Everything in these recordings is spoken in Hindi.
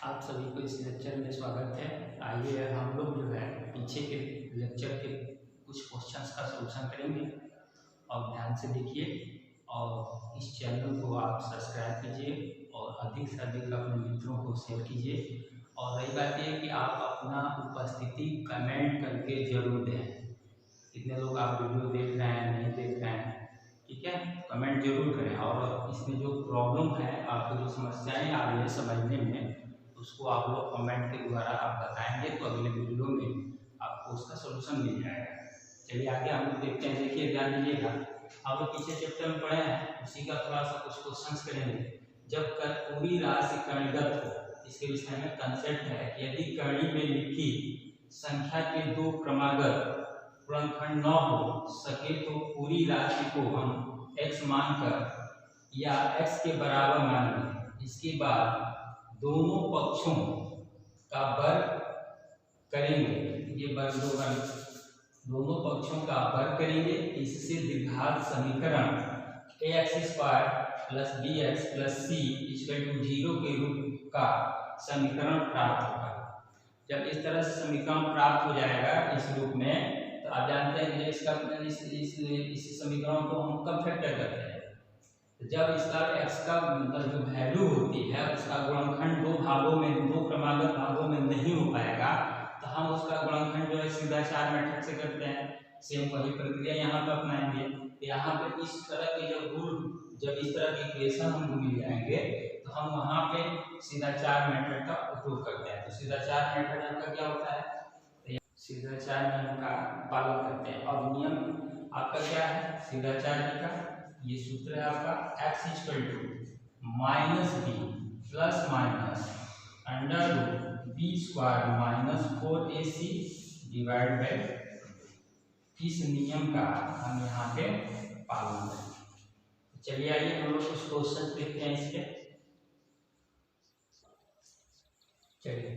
आप सभी को इस लेक्चर में स्वागत है। आइए हम लोग जो है पीछे के लेक्चर के कुछ क्वेश्चंस का सलूशन करेंगे और ध्यान से देखिए और इस चैनल को आप सब्सक्राइब कीजिए और अधिक से अधिक अपने मित्रों को शेयर कीजिए। और रही बात ये कि आप अपना उपस्थिति कमेंट करके जरूर दें। कितने लोग आप वीडियो देख रहे हैं नहीं देख रहे हैं, ठीक है, कमेंट जरूर करें। और इसमें जो प्रॉब्लम है, आपको जो समस्याएं आ रही है समझने में, उसको आप लोग कमेंट के द्वारा आप बताएंगे तो अगले वीडियो में आपको उसका सलूशन मिल जाएगा। चलिए आगे हम लोग देखते हैं। देखिए ध्यान दीजिएगा, आप लोग पीछे चैप्टर में पढ़े हैं, उसी का थोड़ा सा कुछ क्वेश्चंस करेंगे। जब पूरी राशि कणिगत हो, इसके विषय में कंसेप्ट है कि यदि कणी में लिखी संख्या के दो क्रमागत गुणनखंड न हो सके तो पूरी राशि को हम x मानकर या x के बराबर मान लें। इसके बाद दोनों पक्षों का वर्ग करेंगे। ये वर्ग दोनों पक्षों का वर्ग करेंगे। इससे द्विघात समीकरण ax² + bx + c = 0 के रूप का समीकरण प्राप्त होगा। जब इस तरह से समीकरण प्राप्त हो जाएगा इस रूप में, तो आप जानते हैं कि इसका इस समीकरण को हम कब फैक्टर करते हैं, जब इसका x का मतलब जो वैल्यू होती है उसका गुणनखंड दो क्रमागत भागों में नहीं हो पाएगा, तो हम उसका गुणनखंड जो है सीधा 4 मेथड से करते हैं। सेम वही प्रक्रिया यहाँ पर अपनाएंगे। यहाँ पे इस तरह के जब इस तरह के इक्वेशन हमको मिल जाएंगे तो हम वहाँ पे सीधा 4 मेथड का उपयोग करते हैं। तो सीधा 4 मेथड आपका क्या होता है, सीधा 4 नियम का पालन करते हैं। अब नियम आपका क्या है, सीधा 4 का ये सूत्र है आपका x = -b + -√b² - 4ac / इस नियम का हम यहाँ पे पालन करें। चलिए आइए हम लोग कुछ क्वेश्चन देखते हैं इसके। चलिए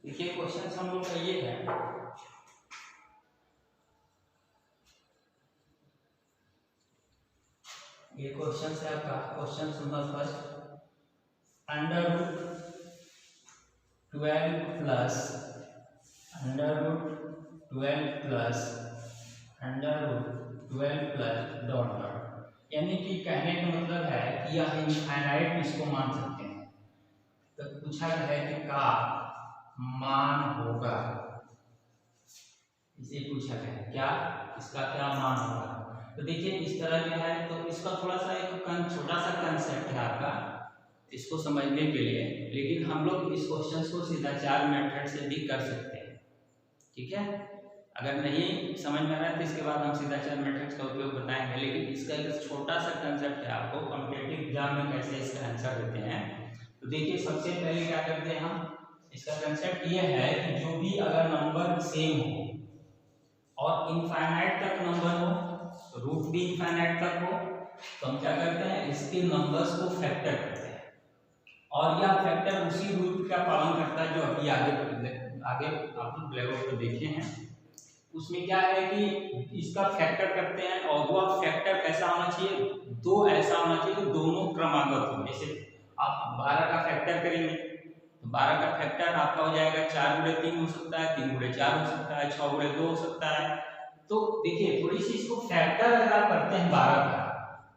देखिए क्वेश्चन हम लोग का ये है, ये क्वेश्चन है आपका question number first, √12 plus √12 dot dot, यानी कि कहने का मतलब है कि यह इनफाइनाइट इसको मान सकते हैं। तो पूछा है कि का मान होगा, इसे पूछा गया है क्या, इसका क्या मान होगा। तो देखिए इस तरह का है, तो इसका थोड़ा सा एक छोटा सा कंसेप्ट है आपका इसको समझने के लिए, लेकिन हम लोग इस क्वेश्चन को सीधा 4 मेथड से भी कर सकते हैं, ठीक है। अगर नहीं समझ में आ रहा है तो इसके बाद हम सीधा 4 मेथड्स का उपयोग बताएंगे, लेकिन इसका एक छोटा सा कंसेप्ट है, आपको कॉम्पिटिटिव एग्जाम में कैसे इसका आंसर देते हैं। तो देखिए सबसे पहले क्या करते हैं हम, इसका कंसेप्ट ये है कि जो भी अगर नंबर सेम हो और इनफाइनाइट तक नंबर हो, रूट भी इनफाइनाइट तक हो, तो हम क्या करते हैं इसके नंबर्स को फैक्टर करते हैं। और यह फैक्टर उसी रूल का पालन करता है जो अभी आगे आप लोग ब्लैक बोर्ड पर देखे हैं। उसमें क्या है कि इसका फैक्टर करते हैं और वह फैक्टर कैसा होना चाहिए, दो ऐसा होना चाहिए कि दोनों क्रमागत हो। जैसे आप 12 का फैक्टर करेंगे तो 12 का फैक्टर आपका हो जाएगा 4 × 3 हो सकता है, 3 × 4 हो सकता है, 6 × 2 हो सकता है। तो देखिए थोड़ी सी इसको फैक्टर अगर आप करते हैं 12 का,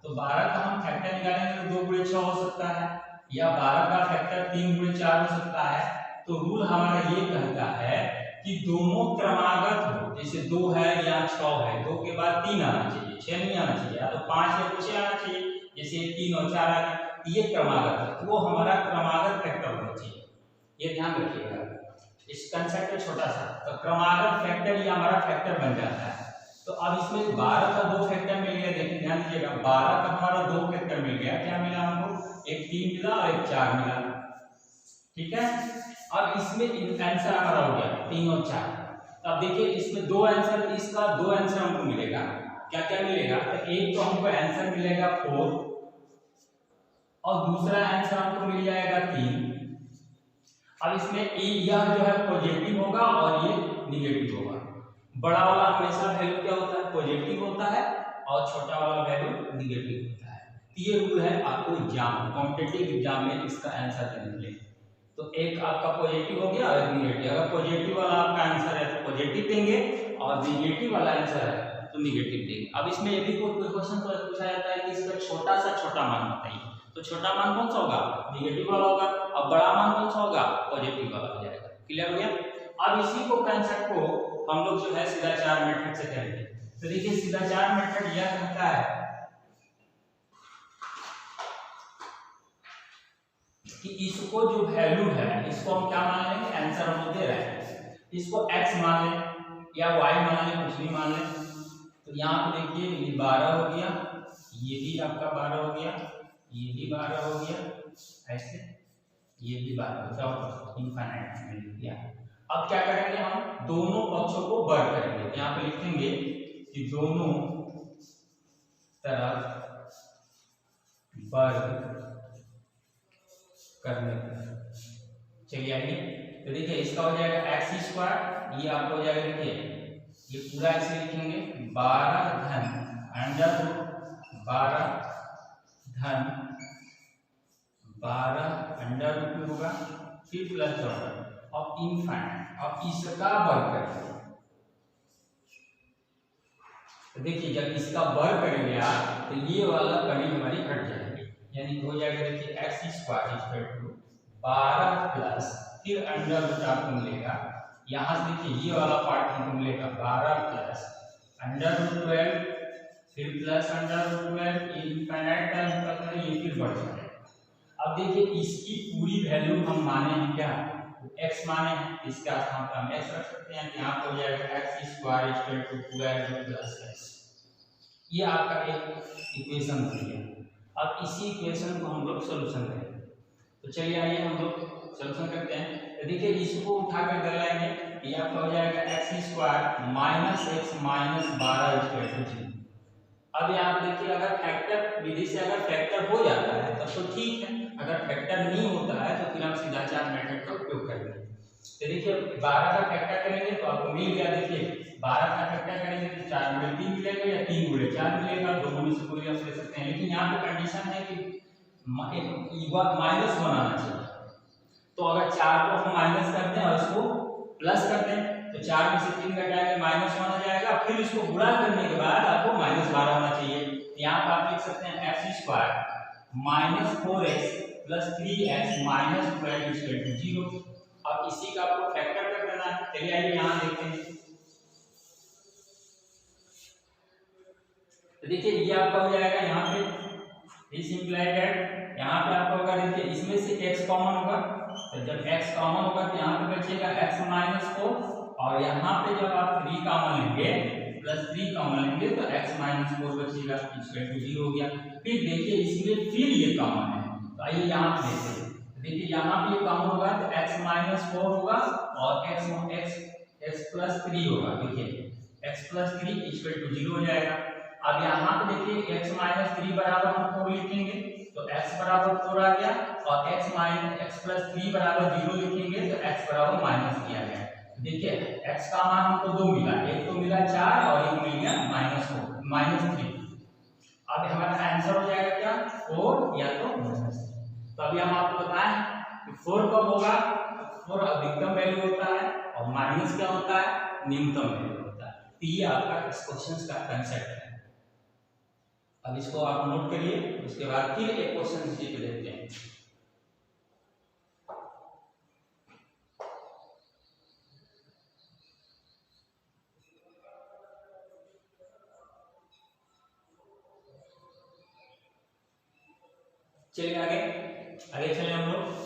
तो 12 का हम फैक्टर निकालेंगे तो 2 × 6 हो सकता है, या 12 का फैक्टर 3 × 4 हो सकता है। तो रूल हमारा ये कहता है कि दोनों क्रमागत हो, जैसे 2 है या 6 है, 2 के बाद 3 आना चाहिए, 6 नहीं आना चाहिए, या तो 5 या 6 आना चाहिए, जैसे 3 और 4 आ गए, ये क्रमागत है, वो हमारा क्रमागत फैक्टर होना चाहिए। ये ध्यान रखिएगा, इस कंसेप्ट में छोटा सा तो क्रमागत फैक्टर ये हमारा फैक्टर बन जाता है। तो अब इसमें 12 का 2 फैक्टर मिल गया, देखिए ध्यान दीजिएगा, 12 का हमारा 2 फैक्टर मिल गया, क्या मिला हमको, एक 3 मिला और एक 4 मिला, ठीक है। अब इसमें आंसर हमारा हो गया 3 और 4। अब देखिए इसमें दो आंसर, इसका 2 आंसर हमको मिलेगा, क्या क्या मिलेगा, तो एक तो हमको आंसर मिलेगा 4 और दूसरा आंसर हमको मिल जाएगा 3। अब इसमें यह जो है पॉजिटिव होगा और ये निगेटिव होगा। बड़ा वाला हमेशा वैल्यू क्या होता है, पॉजिटिव होता है, और छोटा वाला वैल्यू निगेटिव होता है। ये रूल है आपको एग्जाम कॉम्पिटिटिव एग्जाम में इसका आंसर देने के लिए। तो एक आपका पॉजिटिव हो गया और एक निगेटिव। अगर पॉजिटिव वाला आपका आंसर है तो पॉजिटिव देंगे, और निगेटिव वाला आंसर है तो निगेटिव देंगे। अब इसमें ये भी कोई क्वेश्चन पूछा जाता है कि इसका छोटा से छोटा मान बताइए, तो छोटा मान कौन सा होगा, निगेटिव वाला होगा, और बड़ा मान कौन सा होगा, पॉजिटिव वाला हो जाएगा। क्लियर हो गया। अब इसी को कंसेप्ट को हम लोग जो है सीधा चार मेथड से करेंगे। तो देखिए सीधा चार मेथड यह कहता है कि इसको जो वैल्यू है इसको हम क्या मान लेंगे, आंसर हम दे रहे हैं, इसको x मान लें या y मान लें, कुछ भी मान लें। तो यहाँ पे देखिए ये 12 हो गया, ये भी आपका 12 हो गया, ये भी 12 हो गया, ऐसे ये भी 12 हो गया, इनफाइनाइट में लिख दिया। अब क्या करेंगे, हम दोनों पक्षों को वर्ग करेंगे। यहाँ पे लिखेंगे कि दोनों तरफ वर्ग करने पर। चलिए आइए, तो देखिए इसका हो जाएगा एक्स स्क्वायर, ये आपको हो जाएगा, देखिए ये पूरा ऐसे लिखेंगे 12 धन अंडर रूट 12 धन 12 अंडर रूट में होगा, फिर प्लस डॉट और इनफाइनाइट। अब इसका वर्ग करेंगे, तो देखिए जब इसका वर्ग करेंगे आप तो ये वाला कड़ी हमारी हट जाएगी, यानी हो जाएगा देखिए x square equal to 12 plus फिर अंडर रूट आपको मिलेगा, यहाँ से देखिए ये वाला पार्ट हमको मिलेगा 12 प्लस अंडर रूट 12 फिर plus under root 12, infinite time तक में ये फिर बढ़ जाएगा। अब देखिए इसकी पूरी वैल्यू हम माने हैं क्या, x माने हैं, इसका स्थान पर हम x रख सकते हैं। यहाँ पर हो जाएगा x square equal to 12 plus x। ये आपका एक इक्वेशन बन गया। अब इसी इक्वेशन को हम लोग सॉल्यूशन करेंगे। तो चलिए आइए हम लोग सॉल्यूशन करते हैं। तो देखिए इसको उठा कर कर लाएंगे, ये आपका हो जाएगा x square minus x minus 12 equal to 0। अब यहाँ पे देखिए अगर फैक्टर विधि से अगर फैक्टर हो जाता है तब तो ठीक है, अगर फैक्टर नहीं होता है तो फिर हम सीधा चार मेथड का उपयोग करेंगे। तो देखिए 12 का फैक्टर करेंगे तो आपको मिल गया, देखिए 12 का फैक्टर करेंगे तो 4 गुणे 3 मिलेगा या 3 गुणे 4 मिलेगा, दोनों में से कोई आप ले सकते हैं। लेकिन यहाँ पे कंडीशन है कि माइनस बनाना चाहिए, तो अगर 4 को हम माइनस करते हैं और इसको प्लस करते हैं तो 4 में से 3 घटाएंगे माइनस 1 हो जाएगा, फिर इसको गुणा करने के बाद आपको माइनस 12 होना चाहिए। यहाँ पर आप लिख सकते हैं x square minus 4x plus 3x minus 12 equal to 0। अब इसी का आपको फैक्टर कर देना है। चलिए आइए यहाँ देखते हैं। तो देखिए ये आपका हो जाएगा यहाँ पे इस इम्प्लाइड, यहाँ पे आपका होगा देखिए इसमें से x कॉमन होगा, तो जब x कॉमन होगा तो यहाँ पे बचेगा x माइनस 4, और यहाँ पे जब आप 3 कॉमन लेंगे प्लस 3 कॉमन लेंगे तो x माइनस 4 बचेगा इक्वल टू 0 हो गया। फिर देखिए इसमें फिर ये कॉमन है, तो आइए यहाँ पे देखते हैं। देखिए यहाँ पे ये कॉमन होगा तो x माइनस 4 होगा और x प्लस 3 होगा, देखिए x प्लस 3 इक्वल टू 0 हो जाएगा। अब यहाँ पे देखिए x माइनस 3 बराबर हम 4 लिखेंगे तो x बराबर 4 आ गया, और x प्लस 3 बराबर 0 लिखेंगे तो x बराबर माइनस किया गया। देखिए x का मान हमको 2 मिला, एक तो मिला 4 और एक मिल गया माइनस 3। अब हमारा आंसर हो जाएगा क्या, 4 या तो माइनस। तो अभी हम आपको बताएं कि 4 कब होगा, 4 अधिकतम वैल्यू होता है और माइनस क्या होता है, न्यूनतम वैल्यू होता है। तो ये आपका इस क्वेश्चन का कंसेप्ट है। अब इसको आप नोट करिए, उसके बाद फिर एक क्वेश्चन इसी पे देखते हैं। चलिए आगे चले हम लोग।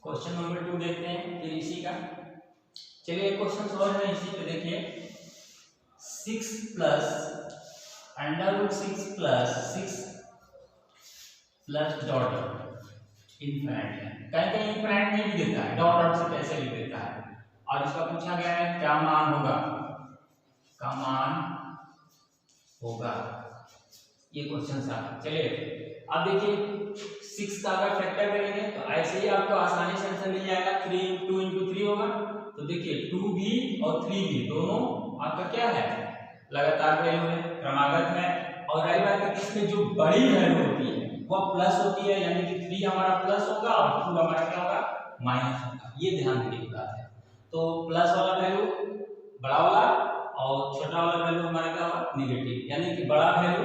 क्वेश्चन नंबर 2 देखते हैं फिर इसी का। चलिए क्वेश्चन सॉल्व है इसी पे, देखिए 6 plus under root 6 plus 6 plus dot infinite है, कहीं कहीं इनफाइनाइट नहीं भी देता है, डॉट डॉट से कैसे लिख देता है। और इसका पूछा गया है क्या मान होगा, का मान होगा, ये क्वेश्चन था। चलिए अब देखिए 6 का अगर फैक्टर करेंगे तो ऐसे ही आपको आसानी से आंसर मिल जाएगा। 3 2 × 3 होगा, तो देखिए 2 भी और 3 भी दोनों आपका क्या है, लगातार वैल्यू है, क्रमागत है। और रही बात है इसमें जो बड़ी वैल्यू होती है वो प्लस होती है, यानी कि 3 हमारा प्लस होगा और 2 हमारा क्या होगा, माइनस होगा। ये ध्यान देने की बात है। तो प्लस वाला वैल्यू बड़ा वाला और छोटा वाला वैल्यू हमारा क्या होगा, नेगेटिव, यानी कि बड़ा वैल्यू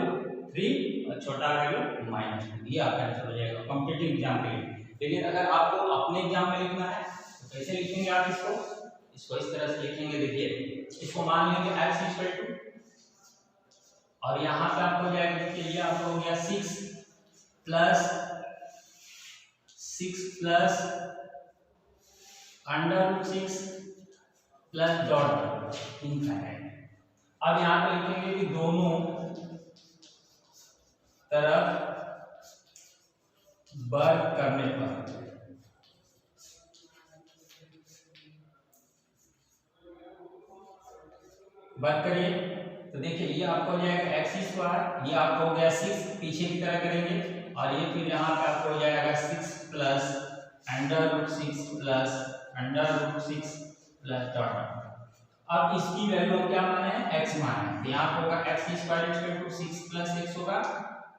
3 और छोटा वैल्यू -2। ये आपका आंसर हो जाएगा कॉम्पिटिटिव एग्जाम के लिए। लेकिन अगर आपको अपने एग्जाम में लिखना है तो कैसे लिखेंगे आप इसको इस तरह से लिखेंगे। देखिए इसको मान लेंगे x और यहाँ पे आपको हो जाएगा, देखिए ये आपको हो गया 6 प्लस √6 प्लस डॉट इनफाइनाइट। अब यहाँ पे लिखेंगे कि दोनों तरफ वर्ग करने पर वर्ग करिए, तो देखिए ये आपको हो जाएगा x², ये आपको हो गया 6 पीछे की तरह करेंगे, और ये फिर यहाँ पे आपको हो जाएगा 6 प्लस √6 डॉट। अब इसकी वैल्यू हम क्या माने हैं, x माने हैं, तो यहाँ पे होगा x² = 6 + x होगा।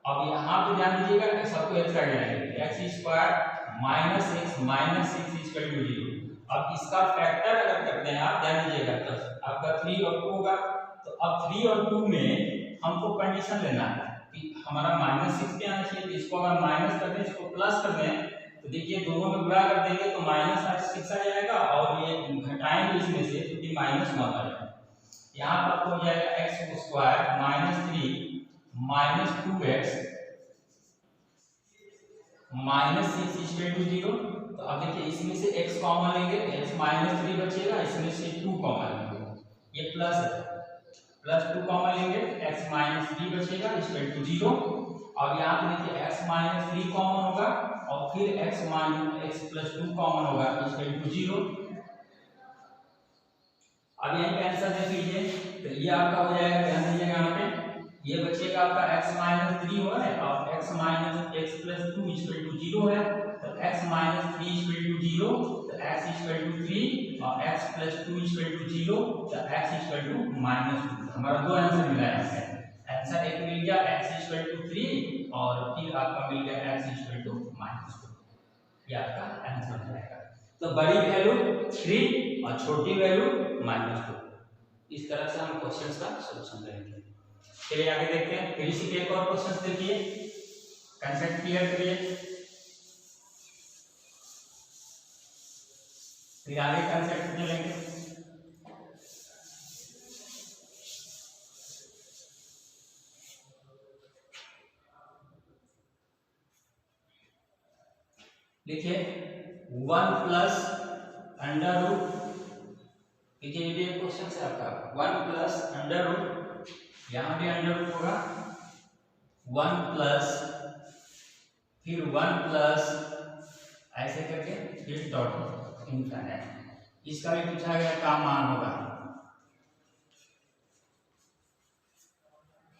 अब यहाँ पे ध्यान दीजिएगा सबको एक साइड लाएंगे, x² - x -6 = 0। अब इसका फैक्टर अगर करते हैं आप, ध्यान दीजिएगा, तो आपका 3 और 2 होगा। तो अब 3 और 2 में हमको कंडीशन लेना है कि हमारा -6 पे आना चाहिए, तो इसको अगर माइनस कर दें, इसको प्लस कर दें, तो देखिए दोनों में गुणा कर देंगे तो -6 आ जाएगा, और ये घटाएंगे इसमें से तो -1 आ जाएगा। यहाँ पर आपको हो जाएगा x² - 3 - 2x -6 = 0। तो अब देखिए इसमें से x कॉमन लेंगे, x -3 बचेगा, इसमें से 2 कॉमन लेंगे, ये प्लस है, +2 कॉमन लेंगे, x -3 बचेगा = 0। और यहाँ पे देखिए x -3 कॉमन होगा और फिर x + 2 कॉमन होगा = 0। अब यहीं पे आंसर देख लीजिए, तो ये आपका हो जाएगा, ध्यान दीजिएगा यहाँ पे ये बचेगा आपका x -3 हो है और x + 2 = 0 है, तो x -3 = 0, तो x = 3 और x + 2 = 0, तो x = -2। हमारा दो आंसर मिला है, आंसर एक मिल गया x = 3 और फिर आपका मिल गया x = -2। ये आपका आंसर हो जाएगा। तो बड़ी वैल्यू 3 और छोटी वैल्यू -2। इस तरह से हम क्वेश्चंस का सॉल्यूशन करेंगे। चलिए आगे देखते हैं, फिर इसी के एक और क्वेश्चंस देखिए, कांसेप्ट क्लियर करिए, फिर आगे कांसेप्ट चलेंगे। देखिए 1 + √, देखिए ये भी क्वेश्चन है आपका, 1 + √, यहाँ भी √ होगा, 1 फिर 1 ऐसे करके फिर डॉट इनफाइनाइट। इसका भी पूछा गया का मान होगा।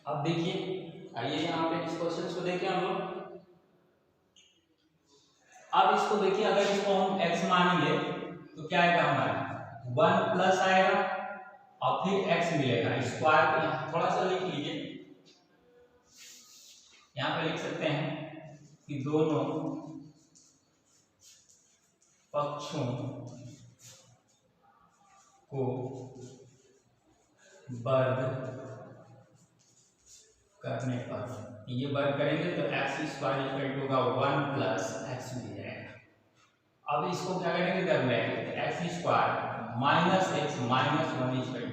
अब देखिए आइए यहाँ पे इस क्वेश्चन को देखें हम लोग। अब इसको देखिए, अगर इसको हम x मानेंगे तो क्या आएगा हमारा 1 आएगा और फिर x मिलेगा स्क्वायर को यहाँ थोड़ा सा लिख लीजिए, यहाँ पे लिख सकते हैं कि दोनों पक्षों को वर्ग करने पर, ये वर्ग करेंगे तो x² होगा 1 + x मिल जाएगा। अब इसको क्या करेंगे, कर लेंगे तो x² - x -1 = 0।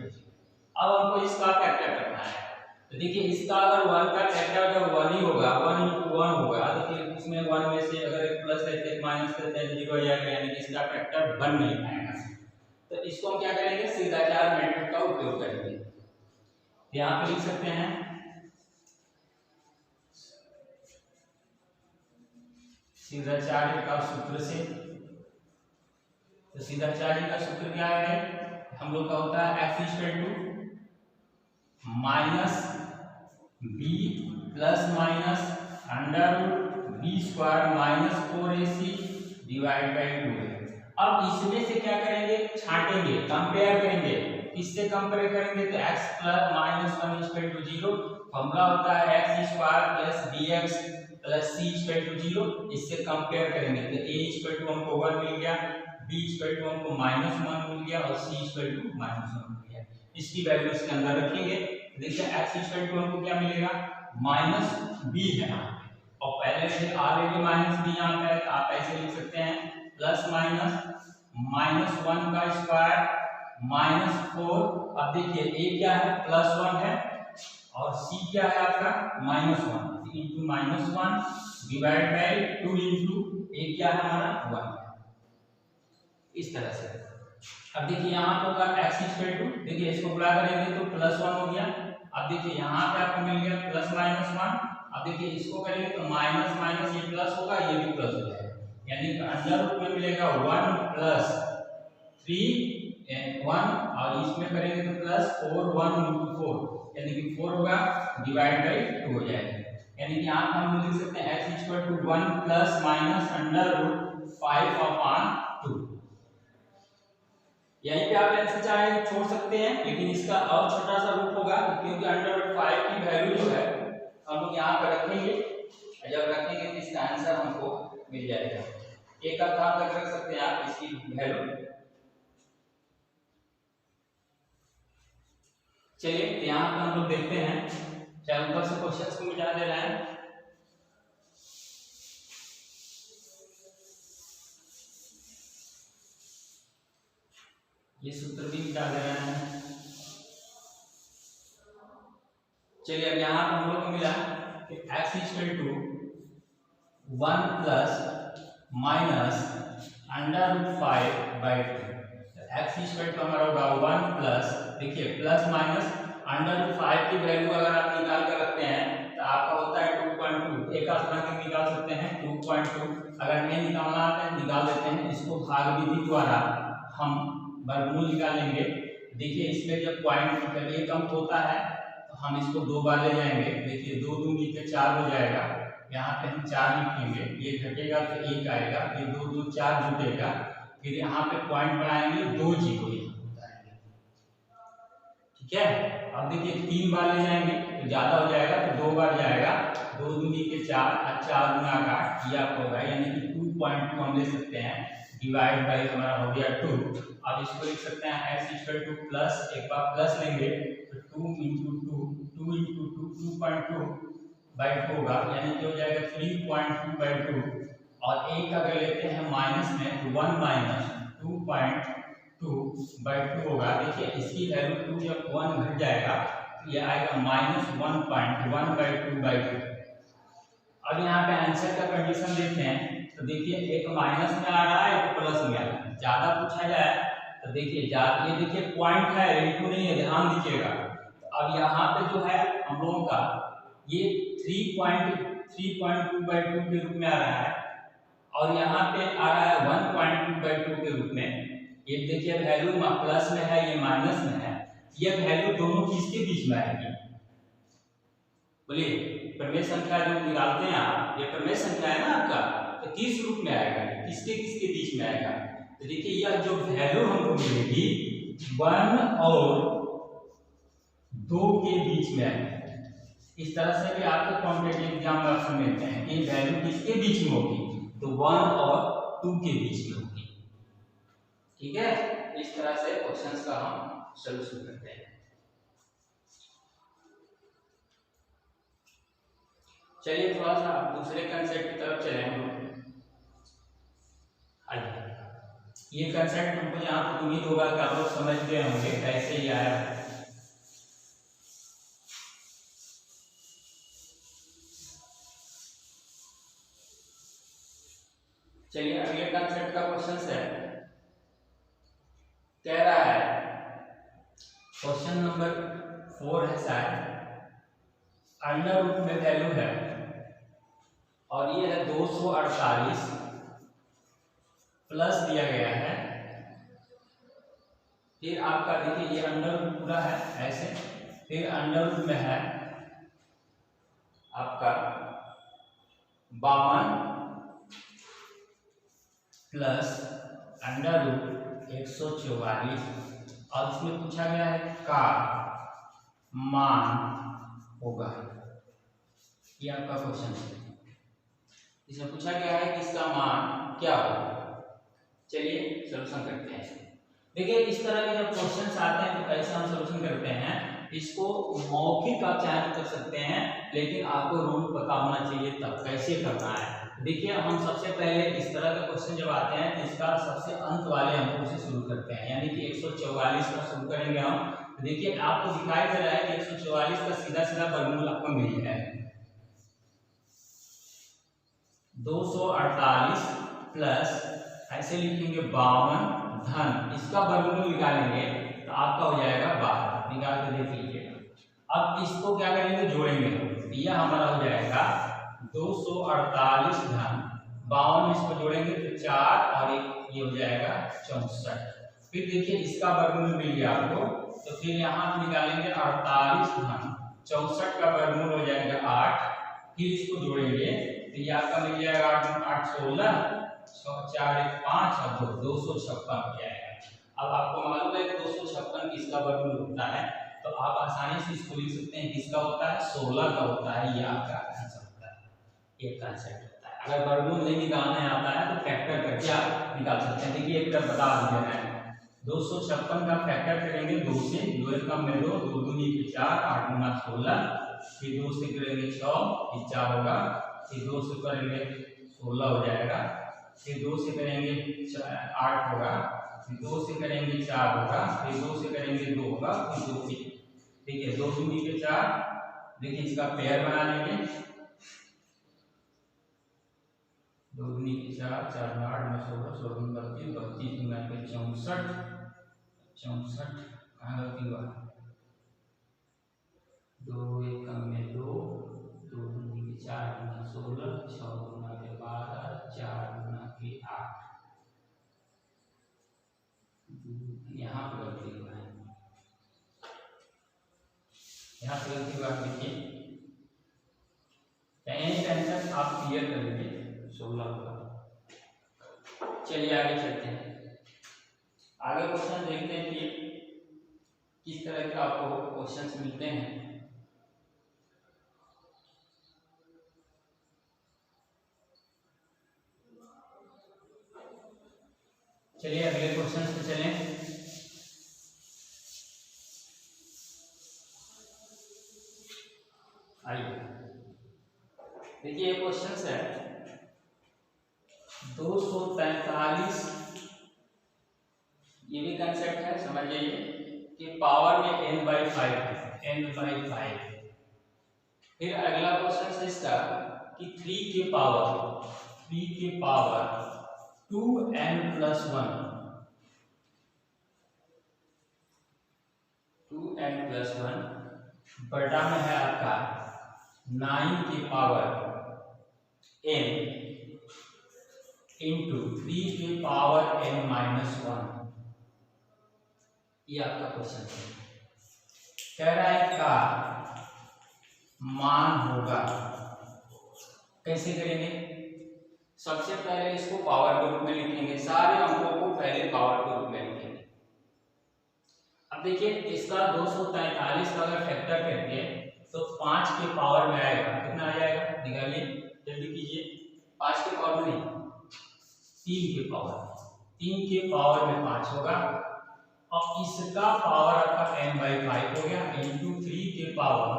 अब हमको इसका फैक्टर करना है, तो देखिए इसका अगर 1 का फैक्टर अगर 1 ही होगा, 1 × 1 होगा, तो फिर उसमें 1 में से अगर एक प्लस है एक माइनस करते हैं 0 हो जाएगा, यानी कि इसका फैक्टर बन नहीं पाएगा। तो इसको हम क्या करेंगे, सीधाचार मेथड का उपयोग करेंगे। यहाँ पे लिख सकते हैं सीधा चार्ज का सूत्र से। तो सीधा चार्ज का सूत्र क्या है हम लोग का होता है x equal to minus b plus minus under root b square minus 4ac divide by 2। अब इसमें से क्या करेंगे, छांटेंगे, कंपेयर करेंगे। किससे कंपेयर करेंगे, तो x plus minus 1 equal to 0। Formula होता है x square plus bx plus c equal to 0। इससे कंपेयर करेंगे तो a इक्वल टू हमको 1 मिल गया, b इक्वल टू हमको -1 मिल गया और c इक्वल टू -1 मिल गया। इसकी वैल्यू इसके अंदर रखेंगे। देखिए x इक्वल टू हमको क्या मिलेगा, -b है और पहले से ऑलरेडी -b यहाँ पे है तो आप ऐसे लिख सकते हैं प्लस माइनस -1 का स्क्वायर -4। अब देखिए a क्या है, +1 है और c क्या है आपका -1 into -1 divide by 2 into a क्या है हमारा 1। इस तरह से अब देखिए यहाँ पर होगा x इक्वल टू, देखिए इसको गुणा करेंगे तो +1 हो गया। अब देखिए यहाँ पे आपको मिल गया +-1। अब देखिए इसको करेंगे तो माइनस माइनस ये प्लस होगा, ये भी प्लस हो जाएगा, यानी कि अंडर रूट में मिलेगा 1 प्लस 3 1 और इसमें करेंगे तो प्लस 4 1 इंटू 4 यानी कि 4 होगा डिवाइड बाई 2 हो जाएगा। यानी कि यहाँ हम लिख सकते हैं x equal to 1 plus minus under root 5/2। यहीं पे आप आंसर चाहे छोड़ सकते हैं, लेकिन इसका और छोटा सा रूप होगा क्योंकि अंडर रूट 5 की वैल्यू जो है हम लोग यहाँ पर रखेंगे। जब रखेंगे तो इसका आंसर हमको मिल जाएगा। एक अर्थात तक रख सकते हैं आप इसकी वैल्यू। चलिए यहाँ पर हम लोग देखते हैं, चाहे ऊपर से क्वेश्चंस को मिटा दे रहे हैं। ये सूत्र भी मिटा दे रहे हैं। चलिए अब यहाँ पर हम लोग को मिला कि x equal to 1 plus minus under root 5/2। x equal to हमारा होगा 1 प्लस, देखिए प्लस माइनस अंडर रूट 5 की वैल्यू अगर आप निकाल कर रखते हैं तो आपका होता है 2.2। एक स्थानांक निकाल सकते हैं 2.2। अगर नहीं निकालना आता है निकाल देते हैं, इसको भाग विधि द्वारा हम वर्गमूल निकालेंगे। देखिए इसमें जब पॉइंट मतलब एक अंक होता है तो हम इसको 2 बार ले जाएंगे। देखिए 2 दूनी के 4 हो जाएगा, यहाँ पे हम 4 लिखेंगे, ये घटेगा तो 1 आएगा, ये 2 2 4 जुटेगा, फिर यहाँ पे पॉइंट बनाएंगे 2 0 बताएंगे। ठीक है, अब देखिए 3 बार ले जाएंगे तो ज्यादा हो जाएगा तो 2 बार जाएगा, 2 दूनी के 4 और 4 गुना 8 ये आपको होगा, यानी कि 2.2 हम ले सकते हैं डिवाइड बाई हमारा हो गया 2। अब इसको लिख सकते हैं x इक्वल टू प्लस, एक बार प्लस लेंगे तो 2 इंटू 2 इंटू 2 होगा, यानी कि हो जाएगा 3.2/2। और एक अगर लेते हैं माइनस में तो 1 माइनस 2.2/2 होगा। देखिए इसकी वैल्यू 2 जब 1 घट जाएगा तो ये आएगा -1.1/2/2। अब यहाँ पे आंसर का कंडीशन देखते हैं तो देखिए एक माइनस में आ रहा है एक प्लस में आ रहा है। ज्यादा पूछा जाए तो देखिए ये देखिए पॉइंट है, इंटू नहीं है, ध्यान दीजिएगा। अब यहाँ पे जो है हम लोगों का ये 3.2/2 के रूप में आ रहा है और यहाँ पे आ रहा है 1.2/2 के रूप में। ये देखिए वैल्यू प्लस में है, ये माइनस में है, ये वैल्यू दोनों किसके बीच में आएगी, बोलिए। प्रमेय संख्या जो निकालते हैं आप, ये प्रमेय संख्या है ना आपका, तो किस रूप में आएगा, किसके किसके बीच में आएगा। तो देखिए यह जो वैल्यू हमको मिलेगी 1 और 2 के बीच में आएगी। इस तरह से भी आपके कॉम्पिटिटिव एग्जाम में ऑप्शन मिलते हैं कि वैल्यू किसके बीच में होगी, तो 1 और 2 के बीच में होगी। ठीक है, इस तरह से क्वेश्चंस का हम सॉल्यूशन करते हैं। चलिए थोड़ा सा दूसरे कंसेप्ट की तरफ चले हम लोग। ये कंसेप्ट हमको यहाँ तक उम्मीद होगा कि आप लोग समझ गए होंगे, ऐसे ही आया है। चलिए अगले कंसेप्ट का क्वेश्चन है, कह रहा है क्वेश्चन नंबर 4 है शायद, अंडर रूट में वैल्यू है और ये है 248 प्लस दिया गया है, फिर आपका देखिए ये अंडर रूट पूरा है ऐसे, फिर अंडर रूट में है आपका 52 प्लस अंडर रूट 144, और इसमें पूछा गया है का मान होगा, ये आपका क्वेश्चन है। इसमें पूछा गया है कि इसका मान क्या होगा। चलिए सॉल्यूशन करते हैं। देखिए इस तरह के जब क्वेश्चंस आते हैं तो कैसे हम सॉल्यूशन करते हैं, इसको मौखिक आप चाहे कर सकते हैं, लेकिन आपको रूल पता होना चाहिए तब कैसे करना है। देखिए हम सबसे पहले इस तरह का क्वेश्चन जब आते हैं तो इसका सबसे अंत वाले अंकों से शुरू करते हैं, यानी कि 144 का शुरू करेंगे हम। तो देखिए आपको दिखाई दे रहा है कि 144 का सीधा सीधा वर्गमूल आपको मिल जाएगा, 248 प्लस ऐसे लिखेंगे 52 धन इसका वर्गमूल निकालेंगे तो आपका हो जाएगा 12, निकाल के देख लीजिएगा। अब इसको क्या करेंगे, जोड़ेंगे, यह हमारा हो जाएगा 248 धन 52, इसको जोड़ेंगे तो 4 और 1 ये हो जाएगा 64। फिर देखिए इसका वर्गमूल मिल गया आपको, तो फिर यहाँ निकालेंगे 48 धन 64 का वर्गमूल हो जाएगा 8, फिर इसको जोड़ेंगे तो ये आपका मिल जाएगा 8 8 16, 4 1 5 और 256 हो जाएगा। अब आपको मालूम है कि 256 किसका वर्गमूल होता है, तो आप आसानी से इसको लिख सकते हैं किसका होता है, 16 का होता है, ये आपका आंसर होता है, ये कांसेप्ट होता है। अगर वर्गमूल नहीं निकालने आता है तो फैक्टर करके आप निकाल सकते हैं। देखिए एक तरफ बता दिया है, 256 का फैक्टर करेंगे 2 से, 2 कम में 2, 2 दूनी 4, 8 गुना 16, फिर 2 से करेंगे 6, फिर 4 होगा, फिर 2 से करेंगे 16 हो जाएगा, फिर 2 से करेंगे 8 होगा, फिर 2 से करेंगे 4 होगा, फिर 2 से करेंगे 2 होगा, फिर 2 से ठीक है 2 दूनी के 4, देखिए इसका पेयर बना लेंगे, 2 दूनी के 4, 4 में 8 में 16, 16 में 32, 32 गुना के 64, 64 कहाँ गलती हुआ, 2 1 कम में 2, 2 दूनी के 4 गुना 16, 6 गुना के 12, 4 गुना के 8, यहाँ पर गलती हुआ है, यहाँ से गलती हुआ देखिए, टेंशन आप क्लियर कर लीजिए 16 होगा। चलिए आगे चलते हैं, आगे क्वेश्चन देखते हैं कि किस तरह के आपको क्वेश्चंस मिलते हैं। चलिए अगले क्वेश्चन पे चलें। आइए देखिए ये क्वेश्चन है 243, ये भी कंसेप्ट है समझ जाइए कि पावर में n/5, n/5। फिर अगला क्वेश्चन है इसका कि 3 के पावर 2n + 1, 2n + 1 बटा में है आपका 9 के पावर n इंटू 3 के पावर n-1, ये आपका क्वेश्चन है। कह रहा है का मान होगा, कैसे करेंगे, सबसे पहले इसको पावर के रूप में लिखेंगे, सारे अंकों को पहले पावर के रूप में लिखेंगे। अब देखिए इसका 243 का अगर फैक्टर करके तो 5 के पावर में आएगा, कितना आ जाएगा निकालिए जल्दी कीजिए, 5 के पावर में नहीं 3 के पावर, 3 के पावर में 5 होगा, और इसका पावर आपका n/5 हो गया, इंटू 3 के पावर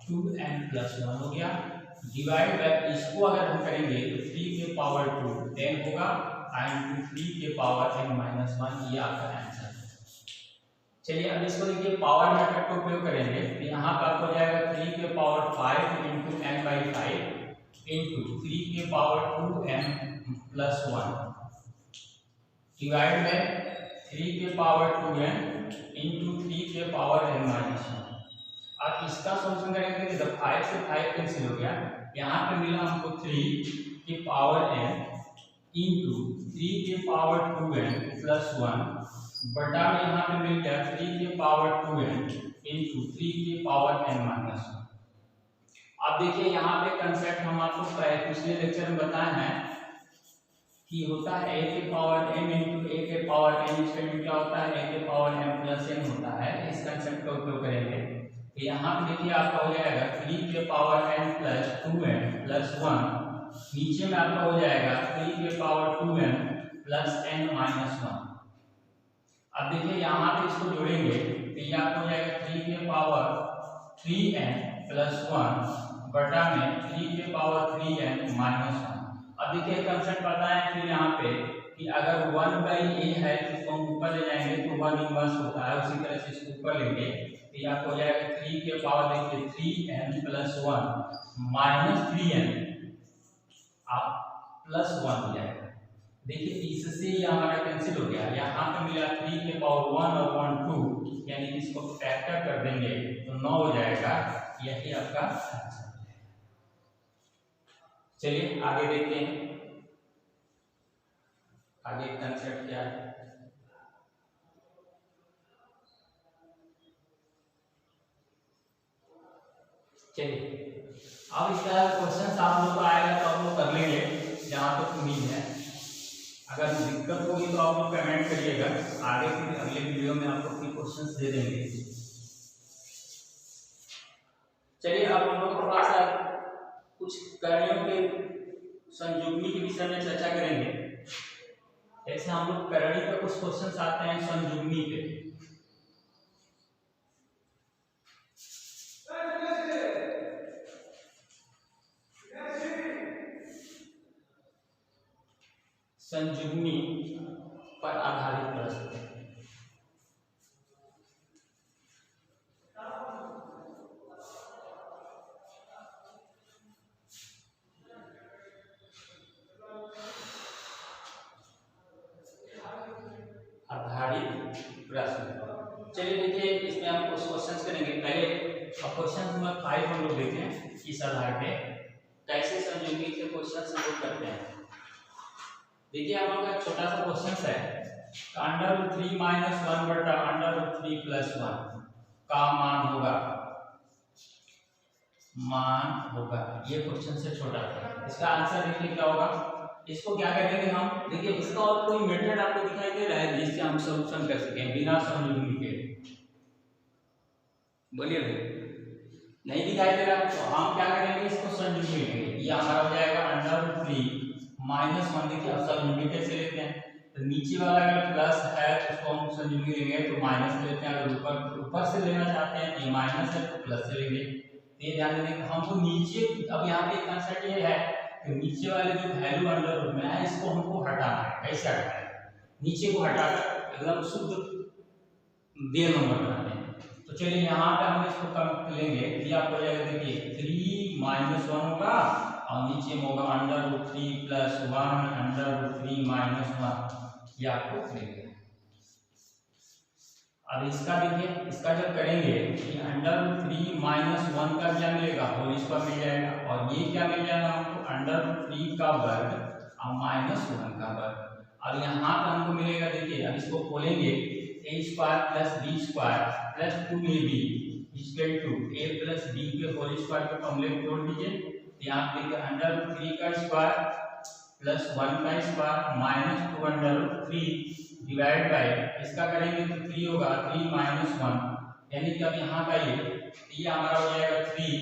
2n + 1 हो गया, डिवाइड बाय इसको अगर हम करेंगे तो 3 के पावर 2 10 होगा, इंटू 3 के पावर n-1, ये आपका आंसर है। चलिए अब इसको देखिए पावर मेथड का उपयोग करेंगे तो यहाँ पर आपको जाएगा 3 के पावर 5 इंटू n/5 इंटू 3 के पावर 2n + 1 डिवाइड बाय 3 के पावर 2n इंटू 3 के पावर n-1। अब इसका सॉल्यूशन करेंगे तो जब 5 से 5 कैंसिल हो गया यहाँ पे मिला हमको 3 के पावर n इंटू 3 के पावर 2n प्लस 1 बटा में यहाँ पे मिल गया 3 के पावर 2n इंटू 3 के पावर n माइनस 1। अब देखिए यहाँ पे कंसेप्ट हम आपको पिछले लेक्चर में बताए हैं कि होता है a के पावर m इंटू a के पावर n, इसका क्या होता है a के पावर m प्लस n होता है। इस कंसेप्ट का उपयोग करेंगे तो यहाँ पे देखिए आपका हो जाएगा 3 के power n plus 2n plus 1, नीचे में आपका हो जाएगा 3 के power 2n plus n minus 1। अब देखिए यहाँ पे इसको जोड़ेंगे तो ये आपको हो जाएगा 3 के पावर 3n प्लस 1 बटा में 3 के पावर 3n माइनस 1। अब देखिए कंसेप्ट पता है फिर यहाँ पे कि अगर 1/a है तो इसको हम ऊपर ले जाएंगे तो 1 इनवर्स होता है, उसी तरह से इसको ऊपर लेंगे तो ये आपको हो जाएगा 3 के पावर देखिए 3n प्लस 1 माइनस 3n आप प्लस 1 हो जाएगा। देखिए इससे ये हमारा कैंसिल हो गया, यहाँ पे मिला 3 के पावर 1 और 1 2, यानी कि इसको फैक्टर कर देंगे तो 9 हो जाएगा। यही आपका आंसर। चलिए आगे देखते हैं आगे कंसेप्ट क्या है। चलिए अब इसका क्वेश्चन आप लोग को आएगा तो आप लोग कर लेंगे जहाँ तक उम्मीद है। अगर दिक्कत होगी तो आप लोग कमेंट करिएगा, आगे फिर अगले वीडियो में आपको फिर क्वेश्चंस दे देंगे। चलिए अब हम लोग थोड़ा सा कुछ करणियों के संयुग्मी के विषय में चर्चा करेंगे। ऐसे हम लोग करणी का कुछ क्वेश्चंस आते हैं संयुग्मी पे। संयुग्मी पर आधारित प्रश्न। आधारित प्रश्न। चलिए देखिए इसमें हम कुछ क्वेश्चंस करेंगे। पहले क्वेश्चन नंबर 5 हम लोग देखते हैं इस आधार पे कैसे संयुग्मी के क्वेश्चंस हम लोग करते हैं। देखिए हम लोग का छोटा सा क्वेश्चन है, √3 - 1 बटा √3 + 1 का मान होगा। ये क्वेश्चन से छोटा था, इसका आंसर देखिए क्या होगा। इसको क्या करेंगे हम, देखिए इसका और कोई मेथड आपको दिखाई दे रहा है जिससे हम सॉल्यूशन कर सकें बिना संयुग्मी के? बोलिए नहीं दिखाई दे रहा, तो हम क्या करेंगे इसको संयुग्मी लेंगे। ये हमारा हो जाएगा √3 - 1। देखिए अब संयुग्मी कैसे लेते हैं, तो नीचे वाला अगर प्लस है तो उसको हम संयुग्मी लेंगे तो माइनस लेते हैं, अगर ऊपर से लेना चाहते हैं तो ये माइनस है तो प्लस से लेंगे। ये ध्यान देंगे हमको नीचे, अब यहाँ पे कंसेप्ट ये है कि नीचे वाले जो वैल्यू अंडर रूट में है इसको हमको हटाना है। कैसे हटाना है, नीचे को हटाकर एकदम शुद्ध रियल नंबर बनाने हैं। तो चलिए यहाँ पे हम इसको कम लेंगे, ये आपको जाएगा देखिए 3 - 1 होगा और नीचे में होगा √3 + 1 √3 - 1, ये आपको मिलेगा। अब इसका देखिए, इसका जब करेंगे कि √3 - 1 का क्या मिलेगा, होल स्क्वायर मिल जाएगा, और ये क्या मिल जाएगा हमको √3 का वर्ग और -1 का वर्ग। अब यहाँ पर हमको मिलेगा, देखिए अब इसको खोलेंगे a² + b² + 2ab = a + b के होल स्क्वायर के फॉर्मूले को जोड़ दीजिए। यहाँ पे √3 का स्क्वायर + 1 का स्क्वायर - 2√3 डिवाइड बाय इसका करेंगे तो 3 होगा, 3 - 1, यानी कि अब यहाँ का ये हमारा हो जाएगा 3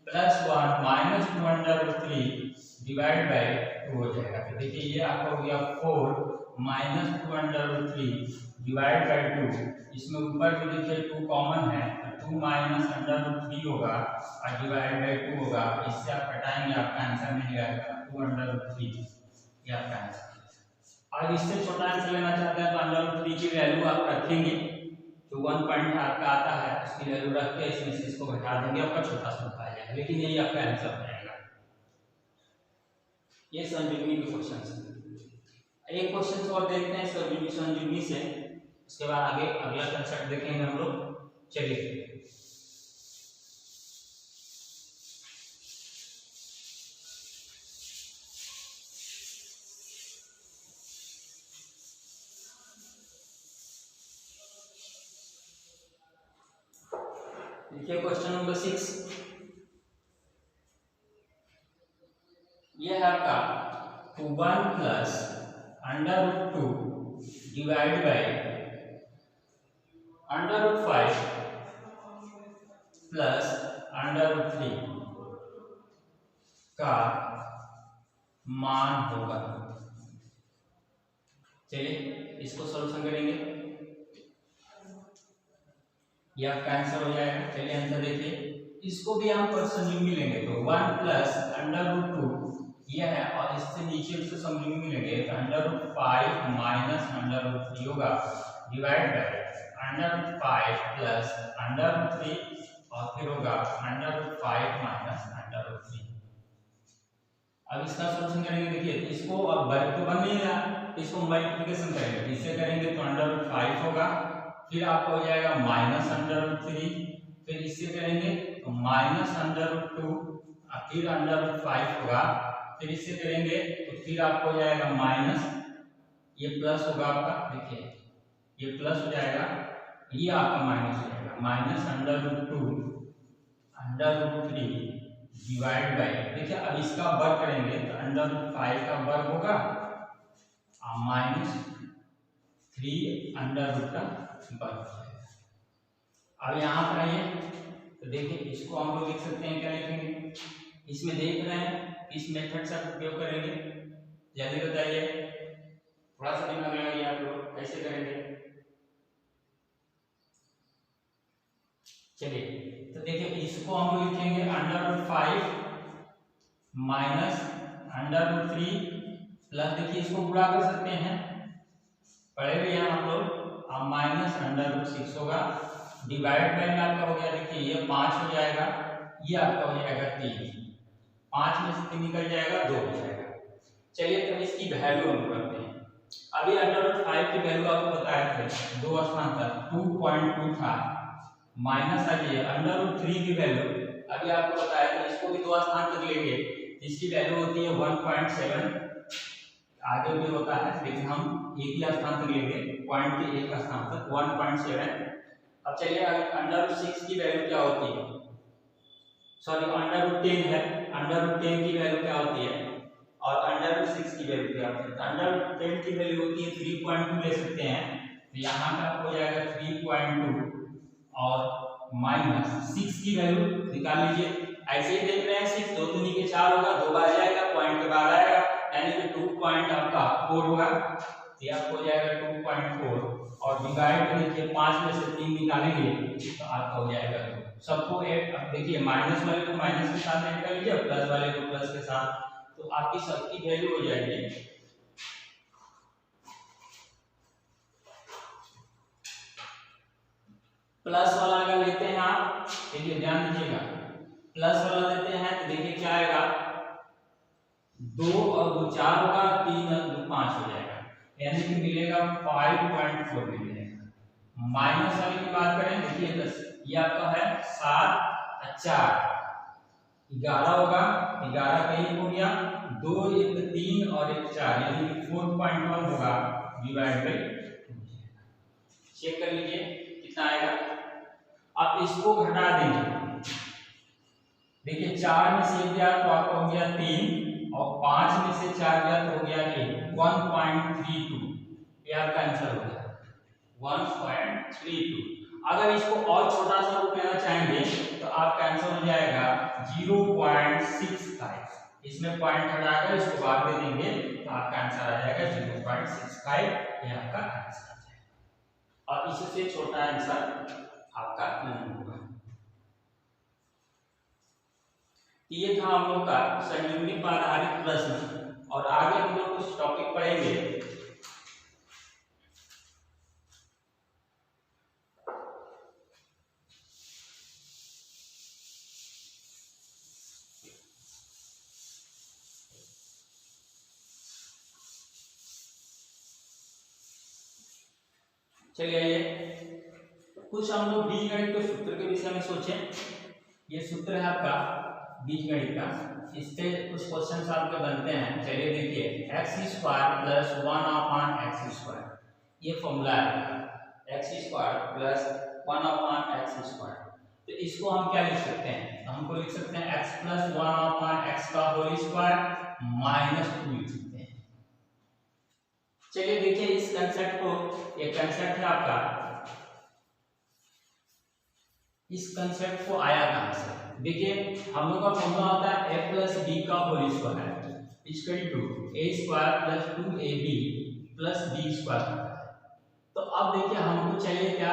+ 1 - 2√3 डिवाइड बाय 2 हो जाएगा। तो देखिए ये आपका हो गया 4 - 2√3 डिवाइड बाय 2। इसमें ऊपर भी देखिए 2 कॉमन है तो 2 - √3 होगा और डिवाइड बाय 2 होगा। इससे आप घटाएंगे आपका आंसर मिल जाएगा 2√3, ये आपका आंसर। और इससे छोटा आंसर लेना चाहते हैं तो √3 की वैल्यू आप रखेंगे, जो 1 पॉइंट आपका आता है उसकी वैल्यू रख के इसमें से इसको घटा देंगे, आपका छोटा सा आ जाएगा, लेकिन यही आपका आंसर हो जाएगा। ये संयुग्मी के क्वेश्चन है। एक क्वेश्चन और देखते हैं संयुग्मी से, उसके बाद आगे अगला कंसेप्ट देखेंगे हम लोग। चलिए देखिए क्वेश्चन नंबर 6, ये है आपका 1 प्लस √2 डिवाइड बाई √5 प्लस √3 का मान होगा। चलिए इसको सॉल्यूशन करेंगे, यह कैंसिल हो जाएगा। चलिए आंसर देखिए, इसको भी हम परसेंटेज में लेंगे तो 1 प्लस √2 ये है, और इससे नीचे उससे समझ में लेंगे तो √5 माइनस √3 होगा डिवाइड बाय √5 प्लस √3 और फिर होगा √5 माइनस √3। अब इसका सॉल्यूशन करेंगे। देखिए इसको अब वर्ग तो बन नहीं रहा, इसको मल्टीप्लिकेशन करेंगे, इससे करेंगे तो √5 होगा, फिर आपको हो जाएगा माइनस √3, फिर इससे करेंगे तो माइनस √2, फिर √5 होगा, फिर इससे करेंगे तो फिर आपको हो जाएगा माइनस, ये प्लस होगा आपका, देखिए ये प्लस हो जाएगा, ये आपका माइनस हो जाएगा, माइनस √2 √3 डिवाइड बाई, देखिए अब इसका वर्ग करेंगे तो √5 का वर्ग होगा माइनस 3 √2 का वर्ग हो जाएगा। अब यहाँ पर आइए तो देखिए इसको हम लोग लिख सकते हैं, क्या लिखेंगे, इसमें देख रहे हैं इस मेथड से उपयोग करेंगे, जल्दी बताइए, थोड़ा सा दिमाग लगाइए आप लोग कैसे करेंगे। चलिए तो देखिए इसको हम लोग लिखेंगे √5 माइनस √3 प्लस, देखिए इसको गुणा कर सकते हैं, पढ़े भी हैं हम लोग, अब माइनस √6 होगा डिवाइड बाई में आपका हो गया, देखिए ये 5 हो जाएगा, ये आपका हो जाएगा 3, 5 में से 3 निकल जाएगा, 2 हो जाएगा। चलिए तो इसकी वैल्यू हम करते हैं। अभी √5 की वैल्यू आपको बताए थे, दो स्थान तक 2.2 था, माइनस आ जाइए √3 की वैल्यू अभी आपको बताया था, इसको भी दो स्थान तक लेंगे, इसकी वैल्यू होती है 1.7, आगे भी होता है लेकिन हम एक ही स्थान तक लेंगे, पॉइंट के एक स्थान तक 1.7। अब चलिए √6 की वैल्यू क्या होती है, सॉरी √10 है, √10 की वैल्यू क्या होती है और √6 की वैल्यू क्या होती है। √10 की वैल्यू होती है 3.2 ले सकते हैं, तो यहाँ का हो जाएगा 3.2 और माइनस 6 की वैल्यू निकाल लीजिए, ऐसे ही देख रहे हैं 6 2 दूनी के 4 होगा, 2 बार जाएगा पॉइंट के बाद आएगा, यानी कि 2.4 होगा, ये आपको हो जाएगा 2.4 और डिवाइड कीजिए 5 में से 3 निकालेंगे तो आपका हो जाएगा 2। सबको ऐड, अब देखिए माइनस वाले को माइनस के साथ ऐड कर लीजिए, प्लस वाले को प्लस के साथ, तो आपकी सबकी वैल्यू हो जाएगी प्लस वाला अगर लेते हैं आप, देखिए ध्यान दीजिएगा, प्लस वाला लेते हैं तो देखिए क्या आएगा, 2 और 2 4 होगा, 3 और 2 5 हो जाएगा, यानी कि मिलेगा 5.4 मिलेगा। माइनस वाले की बात करें, देखिए 10, ये आपका है 7 और 4 11 होगा, 11 का 1 हो गया, 2 1 3 और 1 4, यानी कि 4.1 होगा डिवाइड बाई 2। चेक कर लीजिए कितना आएगा। अब इसको घटा देंगे, देखिए 4 में से 1 गया तो आपका हो गया 3 और 5 में से 4 गया तो हो गया 1.32, ये आपका आंसर हो गया 1.32। अगर इसको और छोटा सा रूप लेना चाहेंगे तो आपका आंसर हो जाएगा 0.65, इसमें पॉइंट हटाकर इसको बाद में देंगे तो आपका आंसर आ जाएगा 0.65, ये आपका आंसर आ जाएगा, और इससे छोटा आंसर आपका नहीं होगा। ये था हम लोग का संयुग्मित पर आधारित प्रश्न, और आगे हम लोग कुछ टॉपिक पढ़ेंगे। चलिए आइए कुछ हम लोग बीजगणित के सूत्र के विषय में सोचें। ये सूत्र है आपका बीजगणित का, इससे कुछ क्वेश्चन आपके बनते हैं। चलिए देखिए x² प्लस 1/x², ये फॉर्मूला है x² प्लस 1/x²। तो इसको हम क्या लिख सकते हैं, तो हमको लिख सकते हैं x प्लस 1/x का होल स्क्वायर माइनस 2 लिख सकते हैं। चलिए देखिए इस कंसेप्ट को, ये कंसेप्ट है आपका, इस कंसेप्ट को आया कहां से? देखिए हम लोग का फॉर्मूला होता है a प्लस b का whole square equal to a square plus 2ab plus b square. तो अब देखिए हमको चाहिए क्या,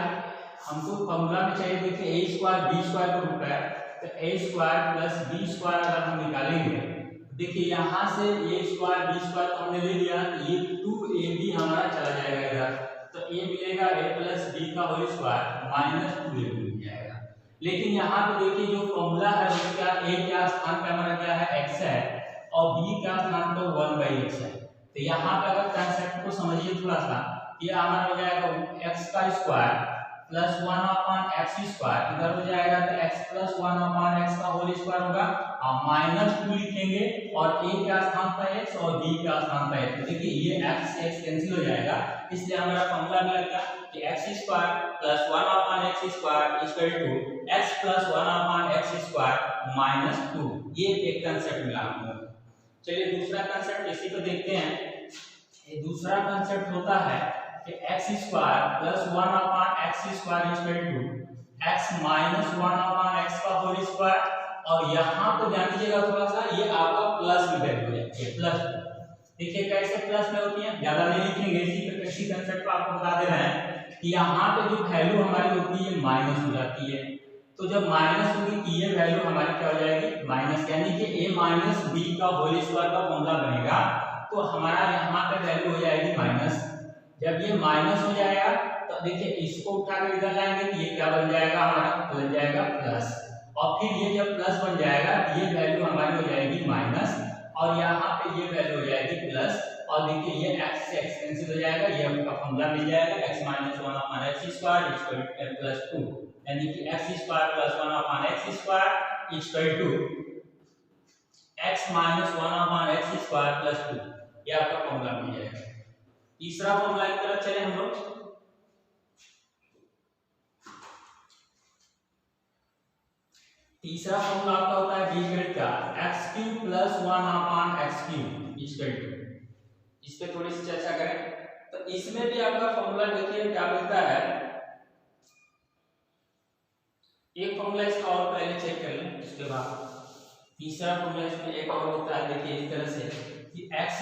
हमको फॉर्मूला में चाहिए देखिए a स्क्वायर b स्क्वायर का रूट है, तो a square plus b square अगर हम निकालेंगे, देखिए यहाँ से a स्क्वायर b स्क्वायर तो हमने ले लिया, ये 2ab हमारा चला जाएगा इधर, तो a मिलेगा a प्लस b का होल स्क्वायर माइनस 2ab मिल जाएगा। लेकिन यहाँ पे देखिए जो फॉर्मूला है उसका a क्या स्थान पे हमारा क्या है x है और b का स्थान पे 1/x है। तो यहाँ पे अगर कंसेप्ट को समझिए थोड़ा सा, ये हमारा हो जाएगा x का स्क्वायर प्लस 1/x स्क्वायर, इधर हो जाएगा तो x प्लस 1/x का होल स्क्वायर होगा और माइनस 2 लिखेंगे और a का स्थान पर x और b का स्थान पर x। देखिए ये x से x कैंसिल हो जाएगा, इसलिए हमारा फॉर्मूला मिलेगा कि x square plus 1/x square equal to x plus 1/x square minus 2। ये एक कंसेप्ट मिला हमको। चलिए दूसरा कंसेप्ट इसी को देखते हैं। ये दूसरा कंसेप्ट होता है कि x square plus 1/x square equal to x minus 1/x का होल स्क्वायर, और यहाँ पे ध्यान दीजिएगा थोड़ा सा, ये आपका प्लस में वैल्यू है, ये प्लस। देखिए कैसे प्लस में होती है, ज्यादा नहीं लिखेंगे, इसी कंसेप्ट को आपको बता दे रहे हैं कि यहाँ पे जो वैल्यू हमारी होती है माइनस हो जाती है। तो जब माइनस होगी तो ये वैल्यू हमारी क्या हो जाएगी माइनस, यानी कि a माइनस b का होल स्क्वायर का फॉर्मूला बनेगा, तो हमारा यहाँ पे वैल्यू हो जाएगी माइनस। जब ये माइनस हो जाएगा तो देखिए इसको उठा कर इधर लाएंगे तो ये क्या बन जाएगा हमारा, बन जाएगा प्लस, और फिर ये जब प्लस बन जाएगा ये वैल्यू हमारी हो जाएगी माइनस और यहाँ पे ये वैल्यू हो जाएगी प्लस, और देखिए ये x से x कैंसिल हो जाएगा, ये हमका फॉर्मूला मिल जाएगा x minus 1/x square equal plus 2, यानी कि x square plus 1/x square equal to x minus 1/x square plus 2, ये आपका फॉर्मूला मिल जाएगा। तीसरा फॉर्मूला की तरफ चले हम लोग। तीसरा फॉर्मूला आपका होता है बीजगणित का x³ plus 1/x³ equal to, इस पे थोड़ी सी चर्चा करें। तो इसमें भी आपका फॉर्मूला देखिए क्या मिलता है, एक फॉर्मूला इसका और पहले चेक कर लें, उसके बाद तीसरा फॉर्मूला इसमें एक और होता है। देखिए इस तरह से कि x²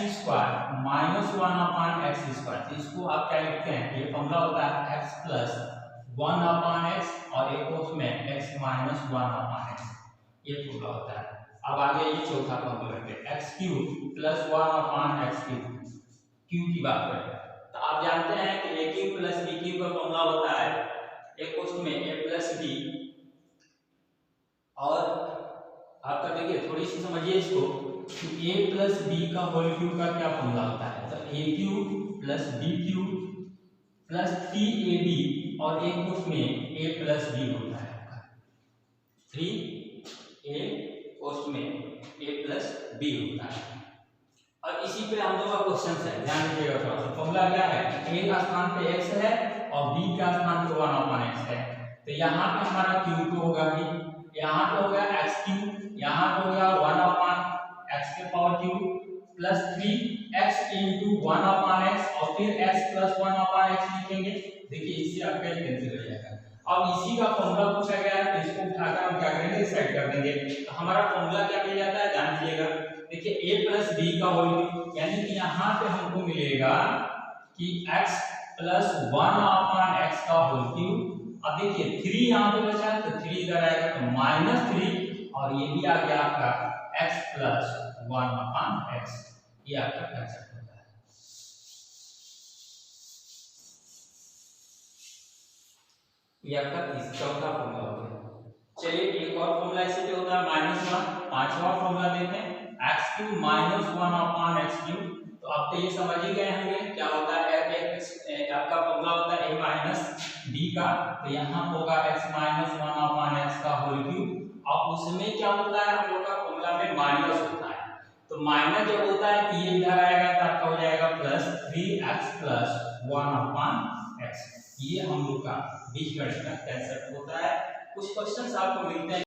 माइनस 1/x स्क्वायर, तो इसको आप क्या लिखते हैं, ये फॉर्मूला होता है x प्लस 1/x और एक उसमें x माइनस 1/x, ये फॉर्मूला होता है। अब आगे ये चौथा फॉर्मूला है x³ प्लस 1/x³, क्यू की बात करें तो आप जानते हैं कि a³ प्लस b³ का फॉर्मूला होता है एक उसमें a प्लस b, और आपका देखिए थोड़ी सी समझिए इसको कि a प्लस b का होल क्यूब का क्या फॉर्मूला होता है, तो a³ plus b³ plus 3ab और एक उसमें a प्लस b होता है आपका 3a उसमें a प्लस b होता है। और इसी पे हम लोग का क्वेश्चन है, ध्यान दीजिएगा थोड़ा सा। फॉर्मूला क्या है, a का स्थान पे x है और b का स्थान पे 1/x है, तो यहाँ पे हमारा q2 होगा कि यहाँ पे हो गया x³, यहाँ पे हो गया 1/x के power cube plus 3x into 1/x और फिर x प्लस 1/x लिखेंगे। देखिए इससे आपका कैंसिल हो जाएगा। अब इसी का फॉर्मूला पूछा गया है तो इसको उठाकर हम क्या करेंगे, इस साइड कर देंगे, तो हमारा फॉर्मूला क्या मिल जाता है, ध्यान दीजिएगा। देखिए a प्लस b का होल क्यूब, यानी कि यहाँ पे हमको मिलेगा कि x प्लस 1/x का होल क्यूब। अब देखिए 3 यहाँ पे बचा है तो 3 इधर आएगा तो -3, और ये भी आ गया आपका x प्लस 1/x, ये आपका कंसेप्ट होता है। ये आपका चौथा फॉर्मूला हो गया। चलिए एक और फॉर्मूला इसी पे होता है -1। पांचवा फॉर्मूला देखें x³ माइनस 1/x³। तो आप तो ये समझ ही गए होंगे क्या होता है, आपका फॉर्मूला होता है a माइनस b का, तो यहाँ होगा x माइनस 1/x का होल क्यूब, और उसमें क्या होता है हम लोग का फॉर्मूला में माइनस होता है, तो माइनस जब होता है तो ये इधर आएगा तो आपका हो जाएगा प्लस 3x प्लस 1/x। ये हम लोग का बीजगणित का कंसेप्ट होता है। कुछ क्वेश्चंस आपको मिलते हैं